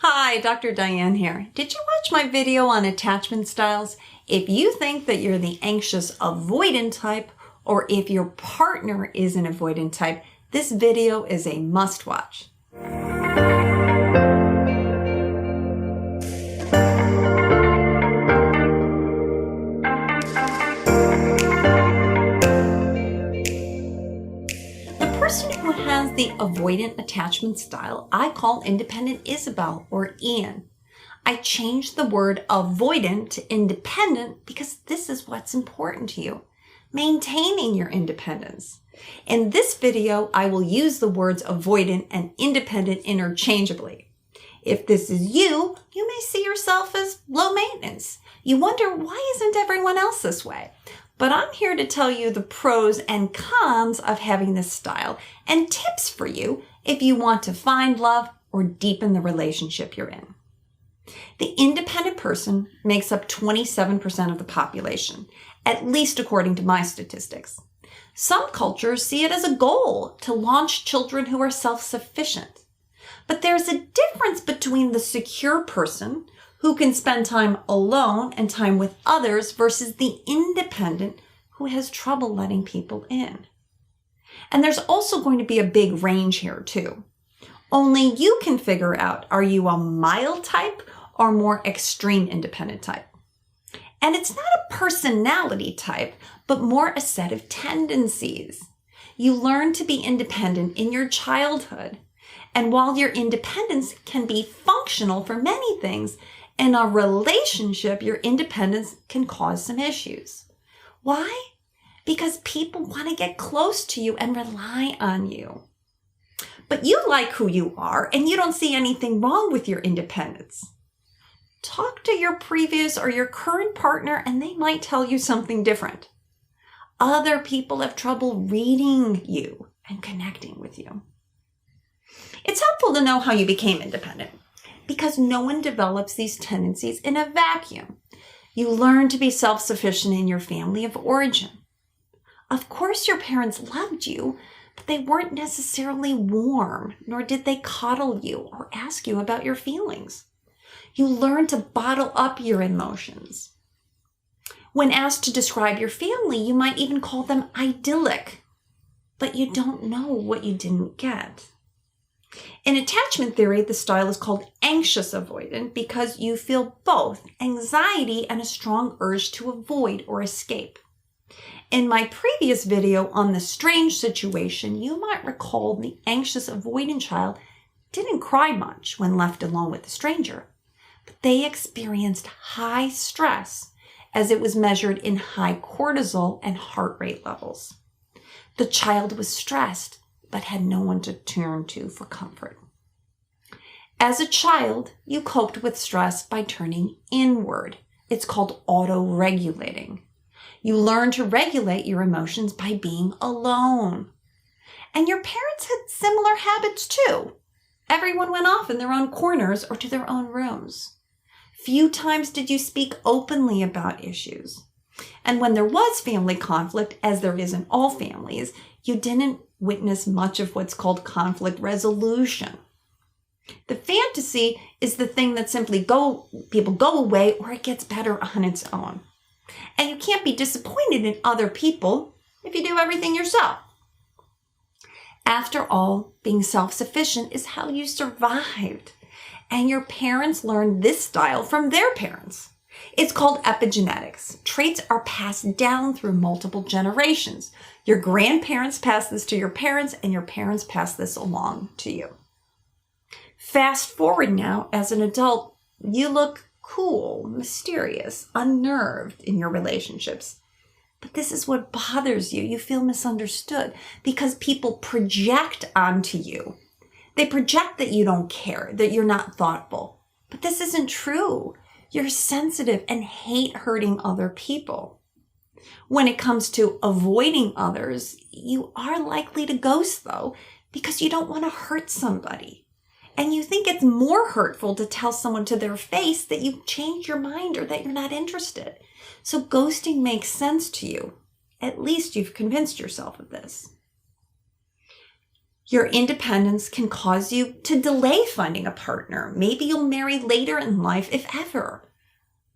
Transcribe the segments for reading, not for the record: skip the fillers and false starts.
Hi, Dr. Diane here. Did you watch my video on attachment styles? If you think that you're the anxious-avoidant type, or if your partner is an avoidant type, this video is a must-watch. The person who has the avoidant attachment style, I call Independent Isabelle or Ian. I changed the word avoidant to independent because this is what's important to you, maintaining your independence. In this video, I will use the words avoidant and independent interchangeably. If this is you, you may see yourself as low maintenance. You wonder, why isn't everyone else this way? But I'm here to tell you the pros and cons of having this style and tips for you if you want to find love or deepen the relationship you're in. The independent person makes up 27% of the population, at least according to my statistics. Some cultures see it as a goal to launch children who are self-sufficient. But there's a difference between the secure person who can spend time alone and time with others versus the independent who has trouble letting people in. And there's also going to be a big range here too. Only you can figure out, are you a mild type or more extreme independent type? And it's not a personality type, but more a set of tendencies. You learn to be independent in your childhood. And while your independence can be functional for many things, in a relationship, your independence can cause some issues. Why? Because people want to get close to you and rely on you. But you like who you are, and you don't see anything wrong with your independence. Talk to your previous or your current partner, and they might tell you something different. Other people have trouble reading you and connecting with you. It's helpful to know how you became independent, because no one develops these tendencies in a vacuum. You learn to be self-sufficient in your family of origin. Of course, your parents loved you, but they weren't necessarily warm, nor did they coddle you or ask you about your feelings. You learn to bottle up your emotions. When asked to describe your family, you might even call them idyllic, but you don't know what you didn't get. In attachment theory, the style is called anxious-avoidant because you feel both anxiety and a strong urge to avoid or escape. In my previous video on the strange situation, you might recall the anxious-avoidant child didn't cry much when left alone with a stranger, but they experienced high stress as it was measured in high cortisol and heart rate levels. The child was stressed but had no one to turn to for comfort. As a child, you coped with stress by turning inward. It's called auto-regulating. You learn to regulate your emotions by being alone. And your parents had similar habits too. Everyone went off in their own corners or to their own rooms. Few times did you speak openly about issues. And when there was family conflict, as there is in all families, you didn't witness much of what's called conflict resolution. The fantasy is the thing that simply people go away or it gets better on its own. And you can't be disappointed in other people if you do everything yourself. After all, being self-sufficient is how you survived. And your parents learned this style from their parents. It's called epigenetics. Traits are passed down through multiple generations. Your grandparents pass this to your parents, and your parents pass this along to you. Fast forward now, as an adult, you look cool, mysterious, unnerved in your relationships. But this is what bothers you. You feel misunderstood because people project onto you. They project that you don't care, that you're not thoughtful. But this isn't true. You're sensitive and hate hurting other people. When it comes to avoiding others, you are likely to ghost though, because you don't want to hurt somebody. And you think it's more hurtful to tell someone to their face that you've changed your mind or that you're not interested. So ghosting makes sense to you. At least you've convinced yourself of this. Your independence can cause you to delay finding a partner. Maybe you'll marry later in life, if ever.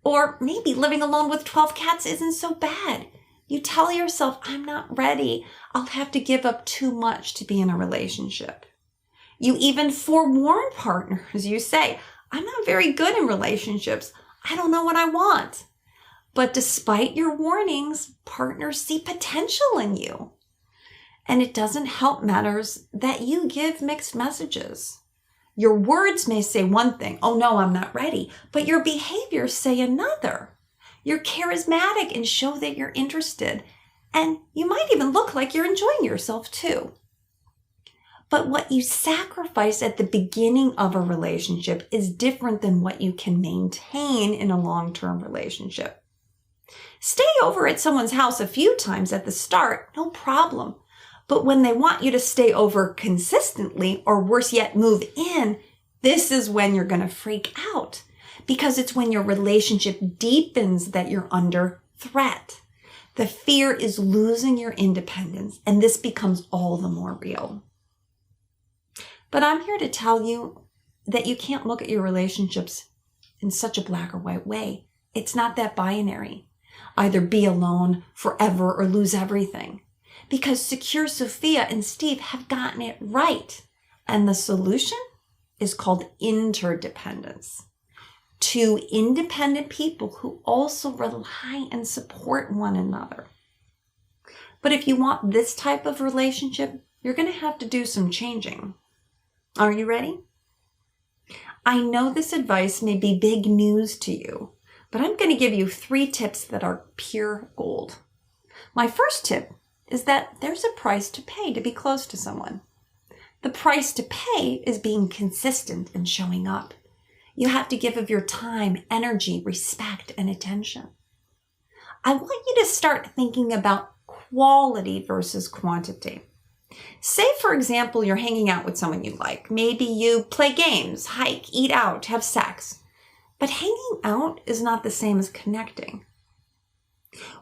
Or maybe living alone with 12 cats isn't so bad. You tell yourself, I'm not ready. I'll have to give up too much to be in a relationship. You even forewarn partners. You say, I'm not very good in relationships. I don't know what I want. But despite your warnings, partners see potential in you. And it doesn't help matters that you give mixed messages. Your words may say one thing, oh no, I'm not ready, but your behaviors say another. You're charismatic and show that you're interested, and you might even look like you're enjoying yourself too. But what you sacrifice at the beginning of a relationship is different than what you can maintain in a long-term relationship. Stay over at someone's house a few times at the start, no problem. But when they want you to stay over consistently, or worse yet, move in, this is when you're going to freak out. Because it's when your relationship deepens that you're under threat. The fear is losing your independence, and this becomes all the more real. But I'm here to tell you that you can't look at your relationships in such a black or white way. It's not that binary. Either be alone forever or lose everything. Because Secure Sophia and Steve have gotten it right. And the solution is called interdependence. Two independent people who also rely and support one another. But if you want this type of relationship, you're going to have to do some changing. Are you ready? I know this advice may be big news to you, but I'm going to give you 3 tips that are pure gold. My first tip is that there's a price to pay to be close to someone. The price to pay is being consistent and showing up. You have to give of your time, energy, respect, and attention. I want you to start thinking about quality versus quantity. Say, for example, you're hanging out with someone you like. Maybe you play games, hike, eat out, have sex. But hanging out is not the same as connecting.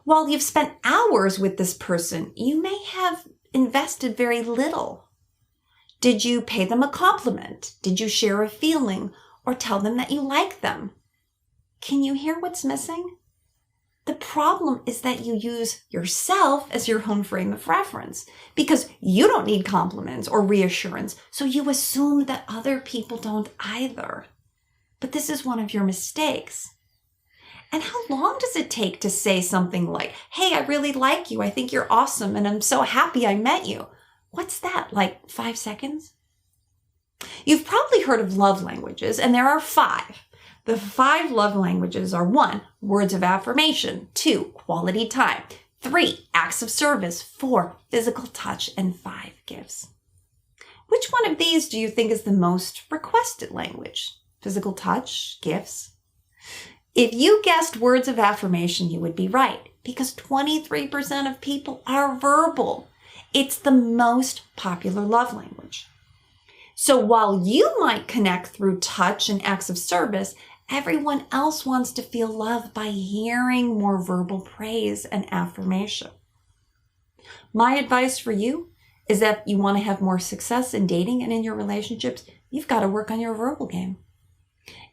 While you've spent hours with this person, you may have invested very little. Did you pay them a compliment? Did you share a feeling or tell them that you like them? Can you hear what's missing? The problem is that you use yourself as your own frame of reference because you don't need compliments or reassurance, so you assume that other people don't either. But this is one of your mistakes. And how long does it take to say something like, hey, I really like you. I think you're awesome. And I'm so happy I met you. What's that, like 5 seconds? You've probably heard of love languages, and there are 5. The 5 love languages are 1, words of affirmation, 2, quality time, 3, acts of service, 4, physical touch, and 5, gifts. Which one of these do you think is the most requested language? Physical touch, gifts? If you guessed words of affirmation, you would be right, because 23% of people are verbal. It's the most popular love language. So while you might connect through touch and acts of service, everyone else wants to feel loved by hearing more verbal praise and affirmation. My advice for you is that if you want to have more success in dating and in your relationships, you've got to work on your verbal game.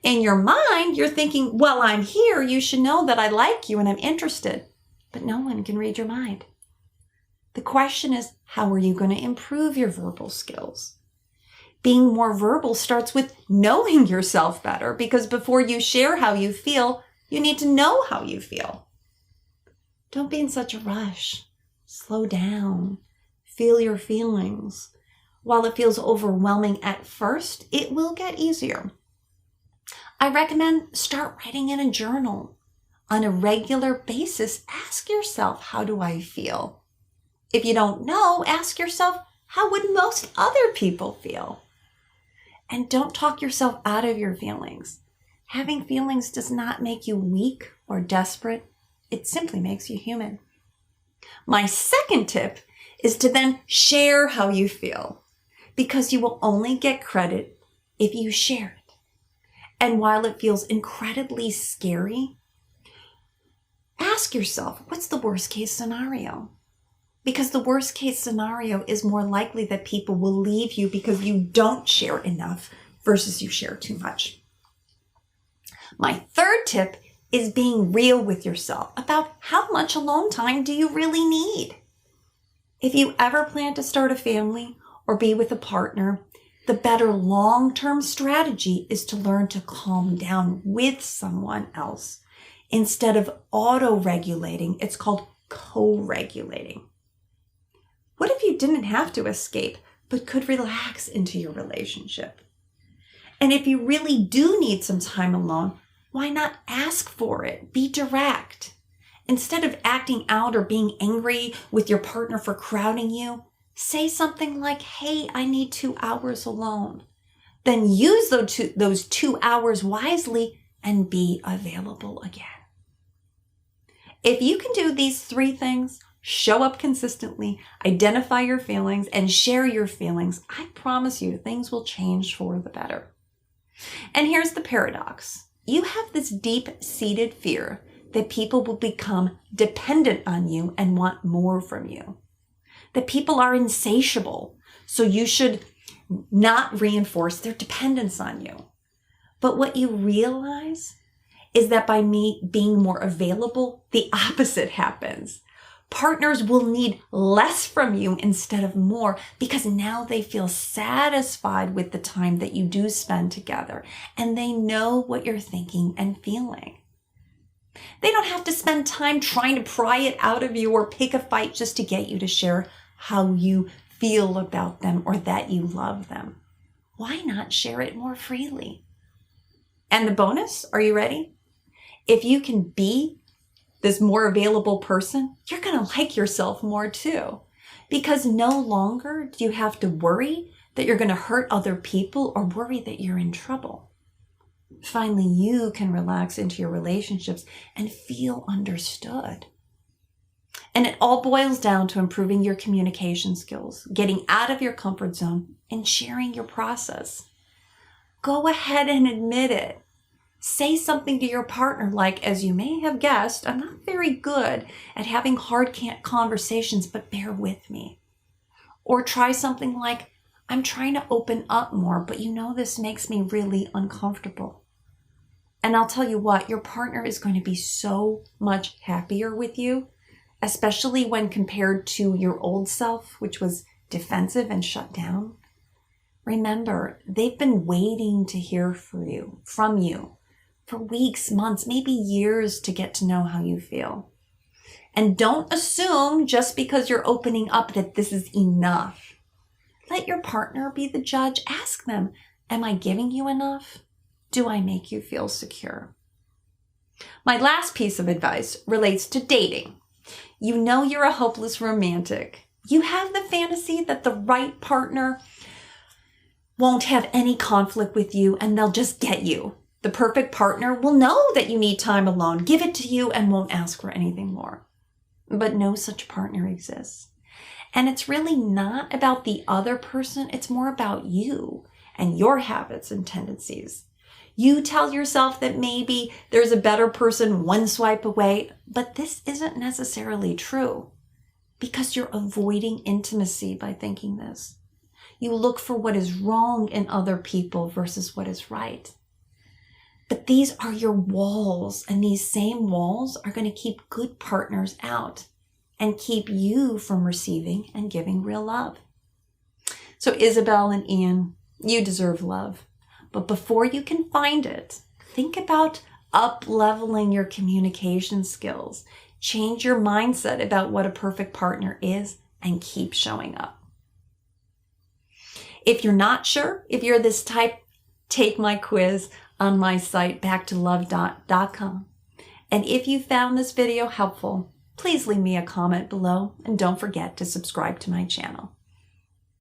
In your mind, you're thinking, well, I'm here. You should know that I like you and I'm interested. But no one can read your mind. The question is, how are you going to improve your verbal skills? Being more verbal starts with knowing yourself better, because before you share how you feel, you need to know how you feel. Don't be in such a rush. Slow down. Feel your feelings. While it feels overwhelming at first, it will get easier. I recommend start writing in a journal. On a regular basis, ask yourself, how do I feel? If you don't know, ask yourself, how would most other people feel? And don't talk yourself out of your feelings. Having feelings does not make you weak or desperate. It simply makes you human. My second tip is to then share how you feel, because you will only get credit if you share it. And while it feels incredibly scary, ask yourself, what's the worst case scenario? Because the worst case scenario is more likely that people will leave you because you don't share enough versus you share too much. My third tip is being real with yourself about how much alone time do you really need. If you ever plan to start a family or be with a partner, the better long-term strategy is to learn to calm down with someone else. Instead of auto-regulating, it's called co-regulating. What if you didn't have to escape, but could relax into your relationship? And if you really do need some time alone, why not ask for it? Be direct. Instead of acting out or being angry with your partner for crowding you, say something like, hey, I need 2 hours alone. Then use those 2 hours wisely and be available again. If you can do these 3 things, show up consistently, identify your feelings, and share your feelings, I promise you things will change for the better. And here's the paradox. You have this deep-seated fear that people will become dependent on you and want more from you. That people are insatiable, so you should not reinforce their dependence on you. But what you realize is that by me being more available, the opposite happens. Partners will need less from you instead of more because now they feel satisfied with the time that you do spend together and they know what you're thinking and feeling. They don't have to spend time trying to pry it out of you or pick a fight just to get you to share how you feel about them or that you love them. Why not share it more freely? And the bonus, are you ready? If you can be this more available person, you're going to like yourself more too. Because no longer do you have to worry that you're going to hurt other people or worry that you're in trouble. Finally, you can relax into your relationships and feel understood. And it all boils down to improving your communication skills, getting out of your comfort zone, and sharing your process. Go ahead and admit it. Say something to your partner like, as you may have guessed, I'm not very good at having hard conversations, but bear with me. Or try something like, I'm trying to open up more, but you know this makes me really uncomfortable. And I'll tell you what, your partner is going to be so much happier with you, especially when compared to your old self, which was defensive and shut down. Remember, they've been waiting to hear from you for weeks, months, maybe years to get to know how you feel. And don't assume just because you're opening up that this is enough. Let your partner be the judge. Ask them, am I giving you enough? Do I make you feel secure? My last piece of advice relates to dating. You know you're a hopeless romantic. You have the fantasy that the right partner won't have any conflict with you and they'll just get you. The perfect partner will know that you need time alone, give it to you, and won't ask for anything more. But no such partner exists. And it's really not about the other person. It's more about you and your habits and tendencies. You tell yourself that maybe there's a better person one swipe away, but this isn't necessarily true because you're avoiding intimacy by thinking this. You look for what is wrong in other people versus what is right. But these are your walls, and these same walls are going to keep good partners out and keep you from receiving and giving real love. So Isabelle and Ian, you deserve love. But before you can find it, think about up-leveling your communication skills. Change your mindset about what a perfect partner is and keep showing up. If you're not sure if you're this type, take my quiz on my site, backtolove.com. And if you found this video helpful, please leave me a comment below and don't forget to subscribe to my channel.